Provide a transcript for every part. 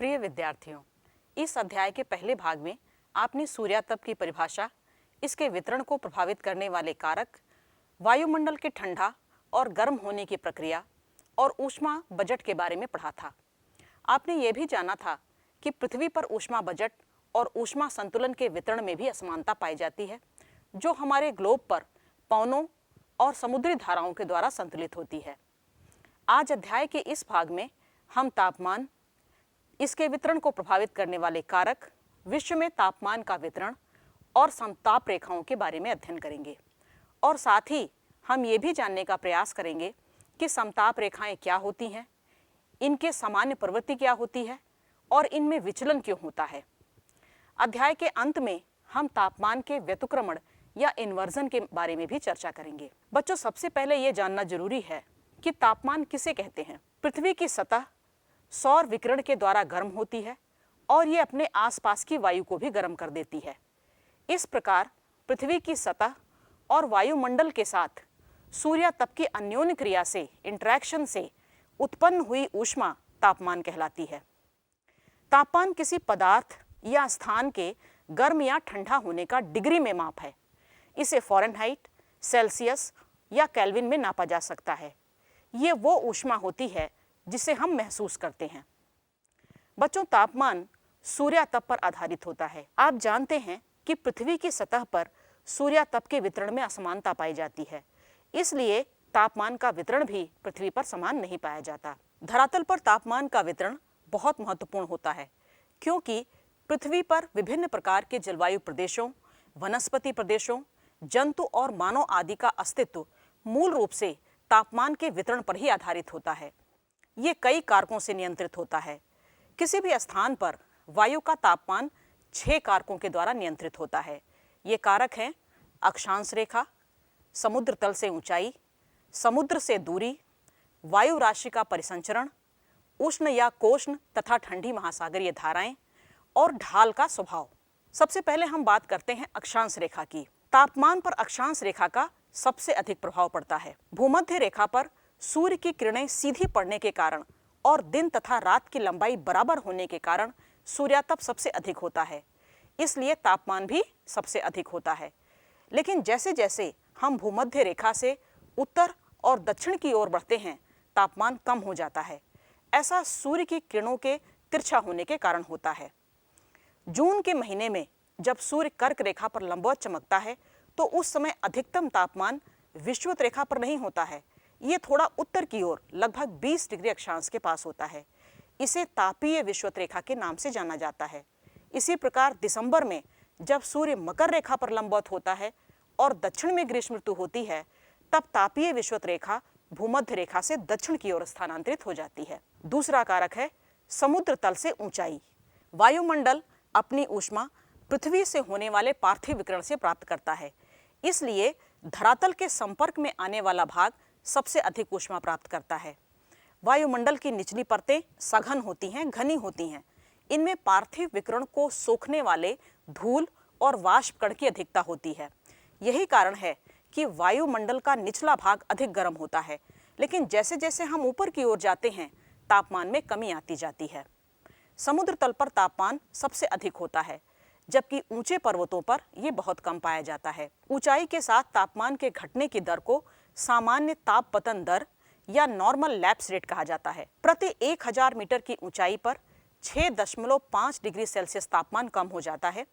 प्रिय विद्यार्थियों, इस अध्याय के पहले भाग में आपने सूर्यातप की परिभाषा, इसके वितरण को प्रभावित करने वाले कारक, वायुमंडल के ठंडा और गर्म होने की प्रक्रिया और ऊष्मा बजट के बारे में पढ़ा था। आपने ये भी जाना था कि पृथ्वी पर ऊष्मा बजट और ऊष्मा संतुलन के वितरण में भी असमानता पाई जाती है, जो हमारे ग्लोब पर पवनों और समुद्री धाराओं के द्वारा संतुलित होती है। आज अध्याय के इस भाग में हम तापमान, इसके वितरण को प्रभावित करने वाले कारक, विश्व में तापमान का वितरण और समताप रेखाओं के बारे में अध्ययन करेंगे और साथ ही हम ये भी जानने का प्रयास करेंगे कि समताप रेखाएं क्या होती हैं, इनके सामान्य प्रवृत्ति क्या होती है और इनमें विचलन क्यों होता है। अध्याय के अंत में हम तापमान के व्यतिक्रमण या इन्वर्जन के बारे में भी चर्चा करेंगे। बच्चों, सबसे पहले ये जानना जरूरी है कि तापमान किसे कहते हैं। पृथ्वी की सतह सौर विकिरण के द्वारा गर्म होती है और ये अपने आसपास की वायु को भी गर्म कर देती है। इस प्रकार पृथ्वी की सतह और वायुमंडल के साथ सूर्यातप की अन्योन्य क्रिया से, इंटरैक्शन से उत्पन्न हुई ऊष्मा तापमान कहलाती है। तापमान किसी पदार्थ या स्थान के गर्म या ठंडा होने का डिग्री में माप है। इसे फ़ारेनहाइट, सेल्सियस या केल्विन में नापा जा सकता है। ये वो ऊष्मा होती है जिसे हम महसूस करते हैं। बच्चों, तापमान सूर्यातप पर आधारित होता है। आप जानते हैं कि पृथ्वी की सतह पर सूर्यातप के वितरण में असमानता पाई जाती है, इसलिए तापमान का वितरण भी पृथ्वी पर समान नहीं पाया जाता। धरातल पर तापमान का वितरण बहुत महत्वपूर्ण होता है, क्योंकि पृथ्वी पर विभिन्न प्रकार के जलवायु प्रदेशों, वनस्पति प्रदेशों, जंतु और मानव आदि का अस्तित्व मूल रूप से तापमान के वितरण पर ही आधारित होता है। ये कई कारकों से नियंत्रित होता है। किसी भी स्थान पर वायु का तापमान 6 कारकों के द्वारा नियंत्रित होता है। ये कारक हैं अक्षांश रेखा, समुद्र तल से ऊंचाई, समुद्र से दूरी, वायु राशि का परिसंचरण, उष्ण या कोष्ण तथा ठंडी महासागरीय धाराएं और ढाल का स्वभाव। सबसे पहले हम बात करते हैं अक्षांश रेखा की। तापमान पर अक्षांश रेखा का सबसे अधिक प्रभाव पड़ता है। भूमध्य रेखा पर सूर्य की किरणें सीधी पड़ने के कारण और दिन तथा रात की लंबाई बराबर होने के कारण सूर्यातप सबसे अधिक होता है, इसलिए तापमान भी सबसे अधिक होता है। लेकिन जैसे जैसे हम भूमध्य रेखा से उत्तर और दक्षिण की ओर बढ़ते हैं, तापमान कम हो जाता है। ऐसा सूर्य की किरणों के तिरछा होने के कारण होता है। जून के महीने में जब सूर्य कर्क रेखा पर लंबवत चमकता है, तो उस समय अधिकतम तापमान विषुवत रेखा पर नहीं होता है, ये थोड़ा उत्तर की ओर लगभग 20 डिग्री अक्षांश के पास होता है। इसे तापीय विषुवत रेखा के नाम से जाना जाता है। इसी प्रकार दिसंबर में जब सूर्य मकर रेखा पर लंबवत होता है और दक्षिण में ग्रीष्म ऋतु होती है, तब तापीय विषुवत रेखा भूमध्य रेखा से दक्षिण की ओर स्थानांतरित हो जाती है। दूसरा कारक है समुद्र तल से ऊंचाई। वायुमंडल अपनी ऊष्मा पृथ्वी से होने वाले पार्थिव विकिरण से प्राप्त करता है, इसलिए धरातल के संपर्क में आने वाला भाग सबसे अधिक ऊष्मा प्राप्त करता है। वायुमंडल की निचली परतें सघन होती हैं, घनी होती हैं। इनमें पार्थिव विकिरण को सोखने वाले धूल और वाष्प कण की अधिकता होती है। यही कारण है कि वायुमंडल का निचला भाग अधिक गर्म होता है, लेकिन जैसे जैसे हम ऊपर की ओर जाते हैं, तापमान में कमी आती जाती है। समुद्र तल पर तापमान सबसे अधिक होता है, जबकि ऊंचे पर्वतों पर यह बहुत कम पाया जाता है। ऊंचाई के साथ तापमान के घटने की दर को सामान्य ताप पतन दर या नॉर्मल लैप्स रेट कहा जाता है। प्रति 1000 मीटर की ऊंचाई पर 6.5 डिग्री सेल्सियस तापमान कम हो जाता है।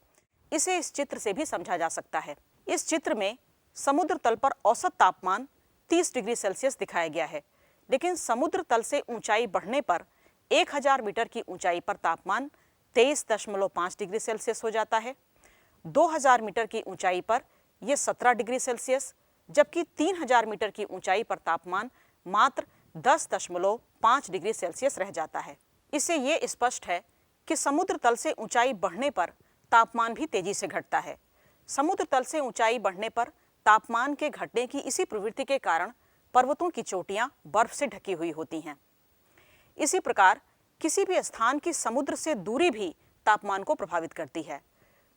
इसे इस चित्र से भी समझा जा सकता है। इस चित्र में समुद्र तल पर औसत तापमान 30 डिग्री सेल्सियस दिखाया गया है, लेकिन समुद्र तल से ऊंचाई बढ़ने पर 1000 मीटर की ऊंचाई पर तापमान 23.5 डिग्री सेल्सियस हो जाता है। 2000 मीटर की ऊंचाई पर यह 17 डिग्री सेल्सियस, जबकि 3000 मीटर की ऊंचाई पर तापमान मात्र 10.5 डिग्री सेल्सियस रह जाता है। इससे ये स्पष्ट है कि समुद्र तल से ऊंचाई बढ़ने पर तापमान भी तेजी से घटता है। समुद्र तल से ऊंचाई बढ़ने पर तापमान के घटने की इसी प्रवृत्ति के कारण पर्वतों की चोटियां बर्फ से ढकी हुई होती हैं। इसी प्रकार किसी भी स्थान की समुद्र से दूरी भी तापमान को प्रभावित करती है।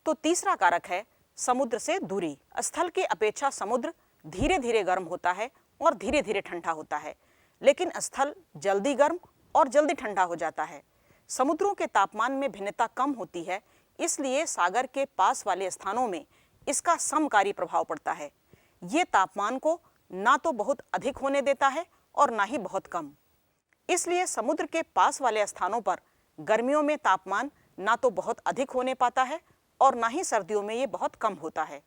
तो तीसरा कारक है समुद्र से दूरी। स्थल की अपेक्षा समुद्र धीरे धीरे गर्म होता है और धीरे धीरे ठंडा होता है, लेकिन स्थल जल्दी गर्म और जल्दी ठंडा हो जाता है। समुद्रों के तापमान में भिन्नता कम होती है, इसलिए सागर के पास वाले स्थानों में इसका समकारी प्रभाव पड़ता है। ये तापमान को ना तो बहुत अधिक होने देता है और ना ही बहुत कम। इसलिए समुद्र के पास वाले स्थानों पर गर्मियों में तापमान ना तो बहुत अधिक होने पाता है और ना ही सर्दियों में ये बहुत कम होता है।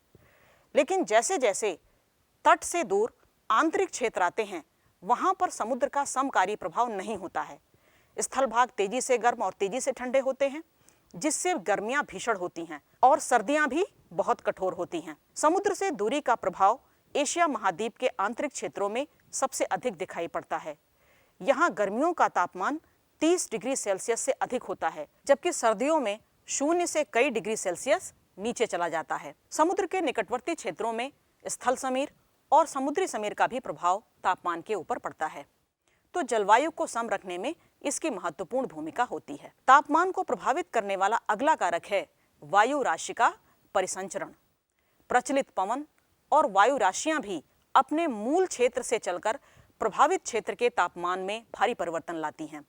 लेकिन जैसे जैसे तट से दूर आंतरिक क्षेत्र आते हैं, वहां पर समुद्र का समकारी प्रभाव नहीं होता है। स्थल भाग तेजी से गर्म और तेजी से ठंडे होते हैं, जिससे गर्मियां भीषण होती हैं और सर्दियां भी बहुत कठोर होती हैं। समुद्र से दूरी का प्रभाव एशिया महाद्वीप के आंतरिक क्षेत्रों में सबसे अधिक दिखाई पड़ता है। यहाँ गर्मियों का तापमान 30 डिग्री सेल्सियस से अधिक होता है, जबकि सर्दियों में 0 से कई डिग्री सेल्सियस नीचे चला जाता है। समुद्र के निकटवर्ती क्षेत्रों में स्थल समीर और समुद्री समीर का भी प्रभाव तापमान के ऊपर पड़ता है, तो जलवायु को सम रखने में इसकी महत्वपूर्ण भूमिका होती है। तापमान को प्रभावित करने वाला अगला कारक है वायु राशि का परिसंचरण। प्रचलित पवन और वायु राशियां भी अपने मूल क्षेत्र से चलकर प्रभावित क्षेत्र के तापमान में भारी परिवर्तन लाती हैं।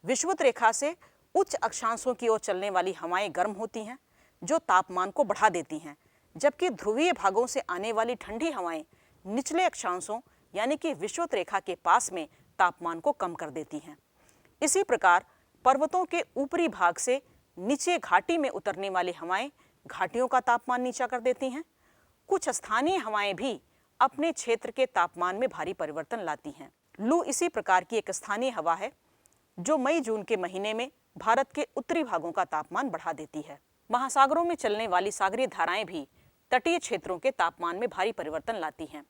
विषुवत रेखा से उच्च अक्षांशों की ओर चलने वाली हवाएं गर्म होती हैं, जो तापमान को बढ़ा देती हैं, जबकि ध्रुवीय भागों से आने वाली ठंडी हवाएं निचले अक्षांशों यानी कि विषुवत रेखा के पास में तापमान को कम कर देती हैं। इसी प्रकार पर्वतों के ऊपरी भाग से नीचे घाटी में उतरने वाली हवाएं घाटियों का तापमान नीचा कर देती हैं। कुछ स्थानीय हवाएं भी अपने क्षेत्र के तापमान में भारी परिवर्तन लाती हैं। लू इसी प्रकार की एक स्थानीय हवा है जो मई जून के महीने में भारत के उत्तरी भागों का तापमान बढ़ा देती है। महासागरों में चलने वाली सागरीय धाराएं भी तटीय क्षेत्रों के तापमान में भारी परिवर्तन लाती हैं।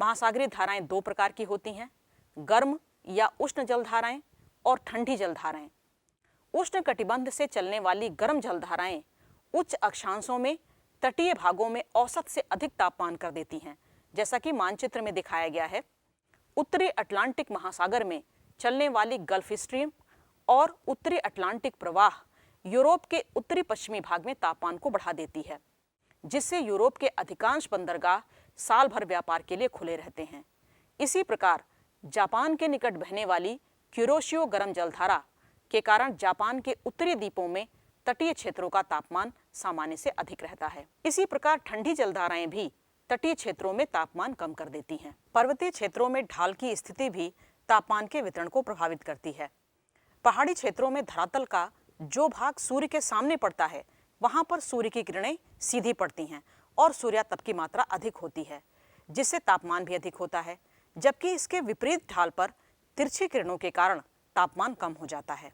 महासागरीय धाराएं दो प्रकार की होती हैं, गर्म या उष्ण जलधाराएं और ठंडी जलधाराएं। उष्ण कटिबंध से चलने वाली गर्म जलधाराएं उच्च अक्षांशों में तटीय भागों में औसत से अधिक तापमान कर देती हैं, जैसा कि मानचित्र में दिखाया गया है। उत्तरी अटलांटिक महासागर में चलने वाली गल्फ स्ट्रीम और उत्तरी अटलांटिक प्रवाह यूरोप के उत्तरी पश्चिमी भाग में तापमान को बढ़ा देती है, जिससे यूरोप के अधिकांश बंदरगाह साल भर व्यापार के लिए खुले रहते हैं। इसी प्रकार जापान के निकट बहने वाली क्यूरोशियो गर्म जलधारा के कारण जापान के उत्तरी द्वीपों में तटीय क्षेत्रों का तापमान सामान्य से अधिक रहता है। इसी प्रकार ठंडी जलधाराएं भी तटीय क्षेत्रों में तापमान कम कर देती हैं। पर्वतीय क्षेत्रों में ढाल की स्थिति भी तापमान के वितरण को प्रभावित करती है। पहाड़ी क्षेत्रों में धरातल का जो भाग सूर्य के सामने पड़ता है, वहां पर सूर्य की किरणें सीधी पड़ती हैं और सूर्यातप की मात्रा अधिक होती है, जिससे तापमान भी अधिक होता है, जबकि इसके विपरीत ढाल पर तिरछी किरणों के कारण तापमान कम हो जाता है।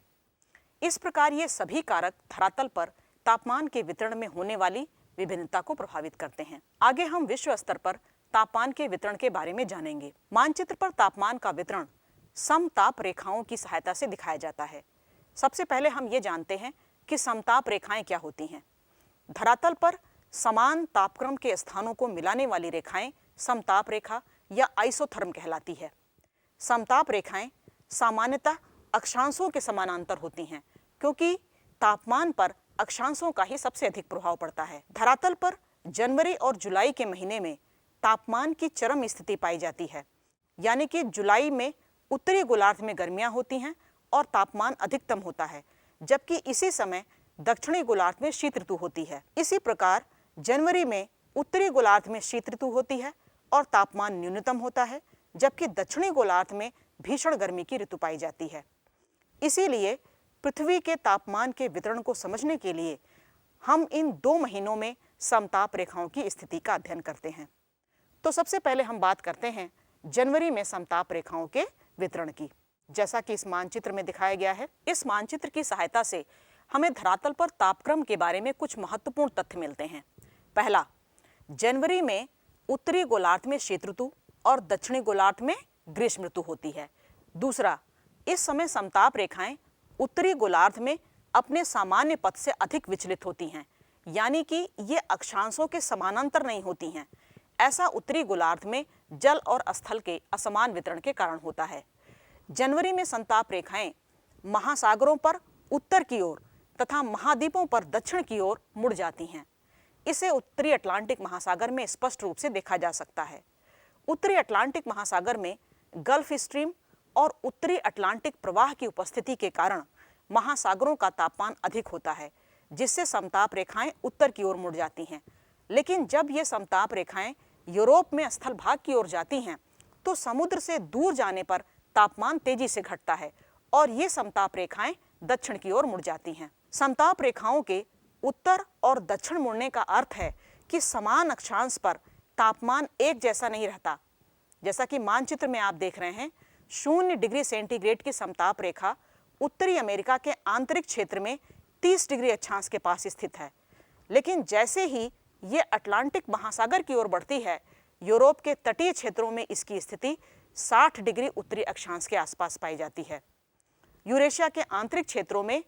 इस प्रकार ये सभी कारक धरातल पर तापमान के वितरण में होने वाली विभिन्नता को प्रभावित करते हैं। आगे हम विश्व स्तर पर तापमान के वितरण के बारे में जानेंगे। मानचित्र पर तापमान का वितरण समताप रेखाओं की सहायता से दिखाया जाता है। सबसे पहले हम ये जानते हैं कि समताप रेखाएं क्या होती हैं। धरातल पर समान तापक्रम के स्थानों को मिलाने वाली रेखाएं समताप रेखा या आइसोथर्म कहलाती है। समताप रेखाएं सामान्यतः अक्षांशों के समानांतर होती हैं, क्योंकि तापमान पर अक्षांशों का ही सबसे अधिक प्रभाव पड़ता है। धरातल पर जनवरी और जुलाई के महीने में तापमान की चरम स्थिति पाई जाती है, यानी कि जुलाई में उत्तरी गोलार्ध में गर्मियां होती हैं और तापमान अधिकतम होता है, जबकि इसी समय दक्षिणी गोलार्ध में शीत ऋतु होती है। इसी प्रकार जनवरी में उत्तरी गोलार्ध में शीत ऋतु होती है और तापमान न्यूनतम होता है, जबकि दक्षिणी गोलार्ध में भीषण गर्मी की ऋतु पाई जाती है। इसीलिए पृथ्वी के तापमान के वितरण को समझने के लिए हम इन दो महीनों में समताप रेखाओं की स्थिति का अध्ययन करते हैं। तो सबसे पहले हम बात करते हैं जनवरी में समताप रेखाओं के वितरण की, जैसा कि इस मानचित्र में दिखाया गया है। इस मानचित्र की सहायता से हमें धरातल पर तापक्रम के बारे में कुछ महत्वपूर्ण तथ्य मिलते हैं। पहला, जनवरी में उत्तरी गोलार्ध में शीत ऋतु और दक्षिणी गोलार्ध में ग्रीष्म ऋतु होती है। दूसरा, इस समय समताप रेखाएं उत्तरी गोलार्ध में अपने सामान्य पथ से अधिक विचलित होती हैं, यानी कि ये अक्षांशों के समानांतर नहीं होती हैं। ऐसा उत्तरी गोलार्ध में जल और स्थल के असमान वितरण के कारण होता है। जनवरी में समताप रेखाएं महासागरों पर उत्तर की ओर तथा महाद्वीपों पर दक्षिण की ओर मुड़ जाती हैं। इसे उत्तरी अटलांटिक महासागर में स्पष्ट रूप से देखा जा सकता है। उत्तरी अटलांटिक महासागर में गल्फ स्ट्रीम और उत्तरी अटलांटिक प्रवाह की उपस्थिति के कारण महासागरों का तापमान अधिक होता है, जिससे समताप रेखाएं उत्तर की ओर मुड़ जाती हैं। लेकिन जब ये समताप रेखाएं यूरोप में स्थल भाग की ओर जाती हैं तो समुद्र से दूर जाने पर तापमान तेजी से घटता है और ये समताप रेखाएं दक्षिण की ओर मुड़ जाती हैं। समताप रेखाओं के उत्तर और दक्षिण मुड़ने का अर्थ है कि समान अक्षांश पर तापमान एक जैसा नहीं रहता। जैसा कि मानचित्र में आप देख रहे हैं, 0 डिग्री सेंटीग्रेड की समताप रेखा उत्तरी अमेरिका के आंतरिक क्षेत्र में 30 डिग्री अक्षांश के पास स्थित है। लेकिन जैसे ही ये अटलांटिक महासागर की ओर बढ़ती है, यूरोप के तटीय क्षेत्रों में इसकी स्थिति 60 डिग्री उत्तरी अक्षांश के आसपास पाई जाती है। यूरेशिया के आंतरिक क्षेत्रों में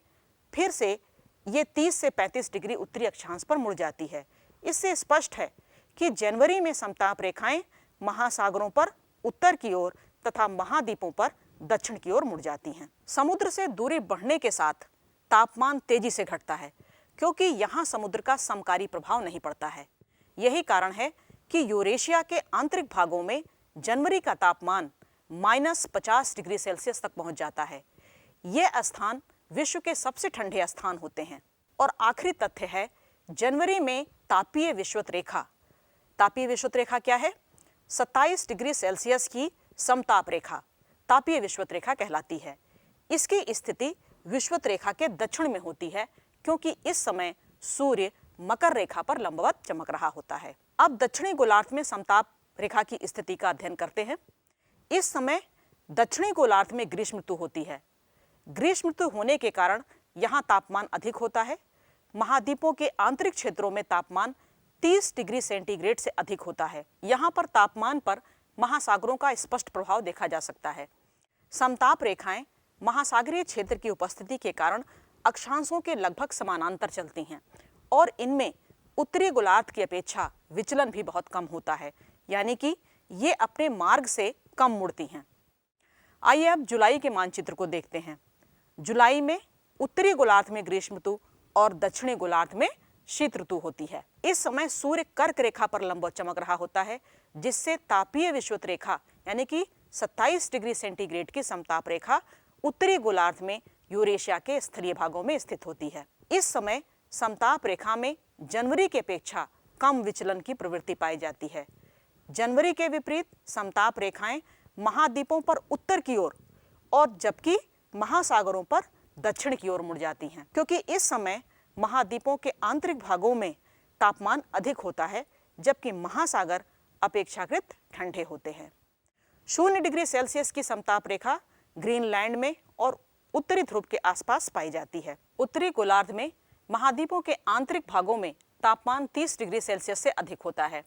फिर से ये 30 से 35 डिग्री उत्तरी अक्षांश पर मुड़ जाती है। इससे स्पष्ट है कि जनवरी में समताप रेखाएं महासागरों पर उत्तर की ओर तथा महाद्वीपों पर दक्षिण की ओर मुड़ जाती हैं। समुद्र से दूरी बढ़ने के साथ तापमान तेजी से घटता है, क्योंकि यहाँ समुद्र का समकारी प्रभाव नहीं पड़ता है। यही कारण है कि यूरेशिया के आंतरिक भागों में जनवरी का तापमान -50 डिग्री सेल्सियस तक पहुंच जाता है। ये स्थान विश्व के सबसे ठंडे स्थान होते हैं। और आखिरी तथ्य है, जनवरी में तापीय विषुवत रेखा। तापीय विषुवत रेखा क्या है? 27 डिग्री सेल्सियस की समताप रेखा तापीय विषुवत रेखा कहलाती है। इसकी स्थिति विषुवत रेखा के दक्षिण में होती है, क्योंकि इस समय सूर्य मकर रेखा पर लंबवत चमक रहा होता है। अब दक्षिणी गोलार्ध में समताप रेखा की स्थिति का अध्ययन करते हैं। इस समय दक्षिणी गोलार्ध में ग्रीष्म ऋतु होती है। ग्रीष्म ऋतु होने के कारण यहाँ तापमान अधिक होता है। महाद्वीपों के आंतरिक क्षेत्रों में तापमान 30 डिग्री सेंटीग्रेड से अधिक होता है। यहाँ पर तापमान पर महासागरों का स्पष्ट प्रभाव देखा जा सकता है। समताप रेखाएं महासागरीय क्षेत्र की उपस्थिति के कारण अक्षांशों के लगभग समानांतर चलती हैं और इनमें उत्तरी गोलार्ध की अपेक्षा विचलन भी बहुत कम होता है, यानी कि ये अपने मार्ग से कम मुड़ती हैं। आइए अब जुलाई के मानचित्र को देखते हैं। जुलाई में उत्तरी गोलार्ध में ग्रीष्म ऋतु और दक्षिणी गोलार्ध में शीत ऋतु होती है। इस समय सूर्य कर्क रेखा पर लंबवत चमक रहा होता है, जिससे तापीय विषुवत रेखा यानी कि 27 डिग्री सेंटीग्रेड की समताप रेखा उत्तरी गोलार्ध में यूरेशिया के स्थलीय भागों में स्थित होती है। इस समय समताप रेखा में जनवरी की अपेक्षा कम विचलन की प्रवृत्ति पाई जाती है। जनवरी के विपरीत समताप रेखाएं महाद्वीपों पर उत्तर की ओर और जबकि महासागरों पर दक्षिण की ओर मुड़ जाती हैं, क्योंकि इस समय महाद्वीपों के आंतरिक भागों में तापमान अधिक होता है, जबकि महासागर अपेक्षाकृत ठंडे होते हैं। 0 डिग्री सेल्सियस की समताप रेखा ग्रीनलैंड में और उत्तरी ध्रुव के आसपास पाई जाती है। उत्तरी गोलार्ध में महाद्वीपों के आंतरिक भागों में तापमान 30 डिग्री सेल्सियस से अधिक होता है।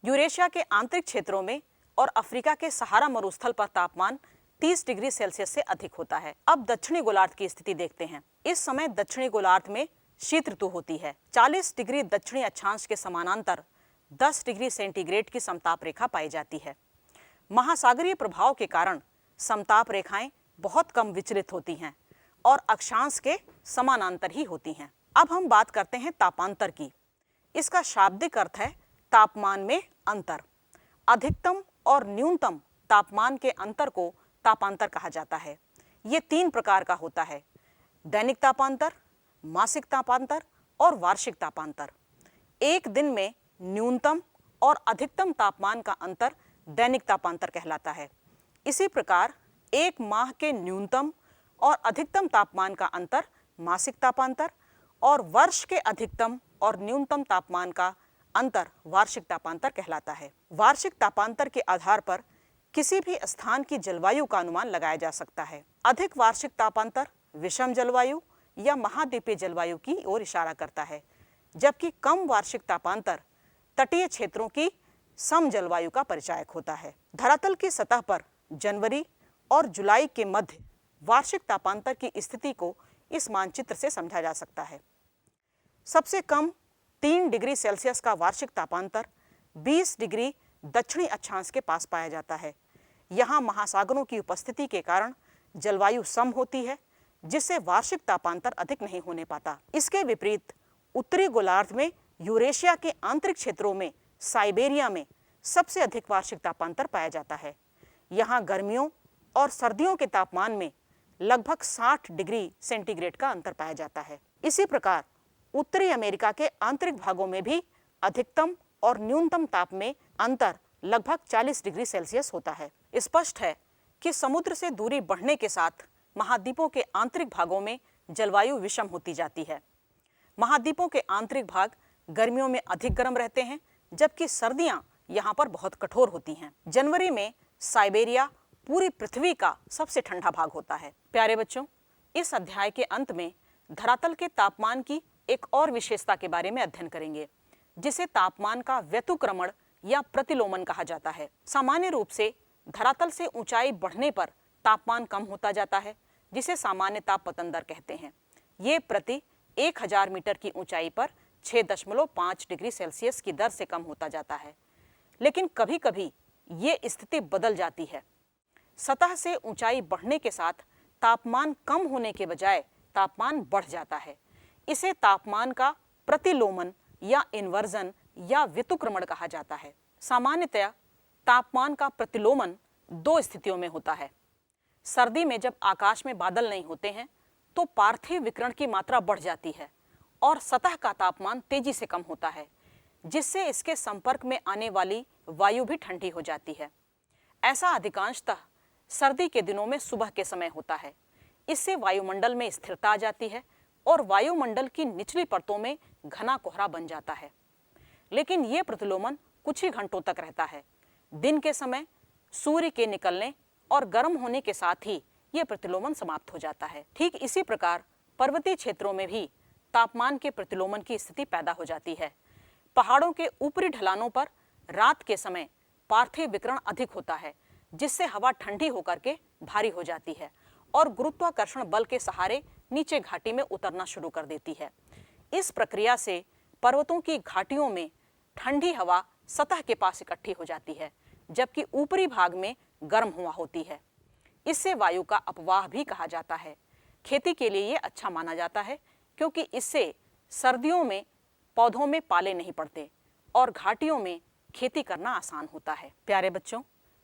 यूरेशिया के आंतरिक क्षेत्रों में और अफ्रीका के सहारा मरुस्थल पर तापमान 30 डिग्री सेल्सियस से अधिक होता है। अब दक्षिणी गोलार्ध की स्थिति देखते हैं। इस समय दक्षिणी गोलार्ध में शीत ऋतु होती है। 40 डिग्री दक्षिणी अक्षांश के समानांतर 10 डिग्री सेंटीग्रेड की समताप रेखा पाई जाती है। महासागरीय प्रभाव के कारण समताप रेखाएं बहुत कम विचलित होती हैं और अक्षांश के समानांतर ही होती हैं। अब हम बात करते हैं तापांतर की। इसका शाब्दिक अर्थ है तापमान में अंतर। अधिकतम और न्यूनतम तापमान के अंतर को तापांतर कहा जाता है। ये 3 प्रकार का होता है: दैनिक तापांतर, मासिक तापांतर और वार्षिक तापांतर। एक दिन में न्यूनतम और अधिकतम तापमान का अंतर दैनिक तापांतर कहलाता है। इसी प्रकार एक माह के न्यूनतम और अधिकतम तापमान का अंतर मासिक तापांतर और वर्ष के अधिकतम और न्यूनतम तापमान का अंतर वार्षिक तापांतर कहलाता है। वार्षिक तापांतर के आधार पर किसी भी स्थान की जलवायु का अनुमान लगाया जा सकता है। अधिक वार्षिक तापांतर विषम जलवायु या महाद्वीपीय जलवायु की ओर इशारा करता है, जबकि कम वार्षिक तापांतर तटीय क्षेत्रों की सम जलवायु का परिचायक होता है। धरातल की सतह पर जनवरी और जुलाई के मध्य वार्षिक तापांतर की स्थिति को इस मानचित्र से समझा जा सकता है। सबसे कम 3 डिग्री सेल्सियस का वार्षिक तापांतर 20 डिग्री दक्षिणी अक्षांश के पास पाया जाता है। यहाँ महासागरों की उपस्थिति के कारण जलवायु सम होती है, जिससे वार्षिक तापांतर अधिक नहीं होने पाता। इसके विपरीत उत्तरी गोलार्ध में यूरेशिया के आंतरिक क्षेत्रों में साइबेरिया में सबसे अधिक वार्षिक तापांतर पाया जाता है। यहाँ गर्मियों और सर्दियों के तापमान में लगभग 60 डिग्री सेंटीग्रेड का अंतर पाया जाता है। इसी प्रकार उत्तरी अमेरिका के आंतरिक भागों में भी अधिकतम और न्यूनतम ताप में अंतर लगभग 40 डिग्री सेल्सियस होता है। स्पष्ट है कि समुद्र से दूरी बढ़ने के साथ महाद्वीपों के आंतरिक भागों में जलवायु विषम होती जाती है। महाद्वीपों के आंतरिक भाग गर्मियों में अधिक गर्म रहते हैं, जबकि सर्दियां यहाँ पर बहुत कठोर होती हैं। जनवरी में साइबेरिया पूरी पृथ्वी का सबसे ठंडा भाग होता है। प्यारे बच्चों, इस अध्याय के अंत में धरातल के तापमान की एक और विशेषता के बारे में अध्ययन करेंगे, जिसे तापमान का व्यतिक्रमण या प्रतिलोमन कहा जाता है। सामान्य रूप से धरातल से ऊंचाई बढ़ने पर तापमान कम होता जाता है, जिसे सामान्य ताप पतन दर कहते हैं। ये प्रति 1000 मीटर की ऊंचाई पर 6.5 डिग्री सेल्सियस की दर से कम होता जाता है। लेकिन कभी कभी ये स्थिति बदल जाती है। सतह से ऊंचाई बढ़ने के साथ तापमान कम होने के बजाय तापमान बढ़ जाता है। इसे तापमान का प्रतिलोमन या इन्वर्जन या व्युत्क्रमण कहा जाता है। सामान्यतया तापमान का प्रतिलोमन 2 स्थितियों में होता है। सर्दी में जब आकाश में बादल नहीं होते हैं तो पार्थिव विकिरण की मात्रा बढ़ जाती है और सतह का तापमान तेजी से कम होता है, जिससे इसके संपर्क में आने वाली वायु भी ठंडी हो जाती है। ऐसा अधिकांशतः सर्दी के दिनों में सुबह के समय होता है। इससे वायुमंडल में स्थिरता आ जाती है और वायुमंडल की निचली परतों में घना कोहरा बन जाता है। लेकिन यह प्रतिलोमन कुछ ही घंटों तक रहता है। दिन के समय सूर्य के निकलने और गर्म होने के साथ ही यह प्रतिलोमन समाप्त हो जाता है। ठीक इसी प्रकार पर्वतीय क्षेत्रों में भी तापमान के प्रतिलोमन की स्थिति पैदा हो जाती है। पहाड़ों के ऊपरी ढलानों पर रात के समय पार्थिव विकिरण अधिक होता है, जिससे हवा ठंडी होकर के भारी हो जाती है और गुरुत्वाकर्षण बल के सहारे नीचे घाटी में उतरना शुरू कर देती है। इस प्रक्रिया से पर्वतों की घाटियों में ठंडी हवा सतह के पास इकट्ठी हो जाती है, जबकि ऊपरी भाग में गर्म हवा होती है। इससे वायु का अपवाह भी कहा जाता है। खेती के लिए ये अच्छा माना जाता है, क्योंकि इससे सर्दियों में पौधों में पाले नहीं पड़ते और घाटियों में खेती करना आसान होता है। प्यारे बच्चों,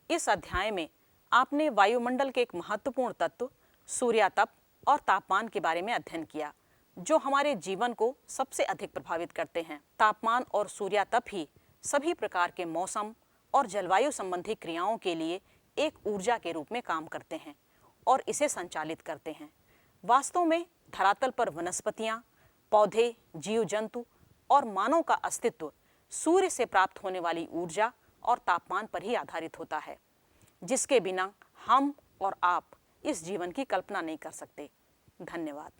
इस अध्याय में आपने वायुमंडल के एक महत्वपूर्ण तत्व सूर्यातप और तापमान के बारे में अध्ययन किया, जो हमारे जीवन को सबसे अधिक प्रभावित करते हैं। तापमान और सूर्यातप ही सभी प्रकार के मौसम और जलवायु संबंधी क्रियाओं के लिए एक ऊर्जा के रूप में काम करते हैं और इसे संचालित करते हैं। वास्तव में धरातल पर वनस्पतियां, पौधे, जीव जंतु और मानव का अस्तित्व सूर्य से प्राप्त होने वाली ऊर्जा और तापमान पर ही आधारित होता है, जिसके बिना हम और आप इस जीवन की कल्पना नहीं कर सकते। धन्यवाद।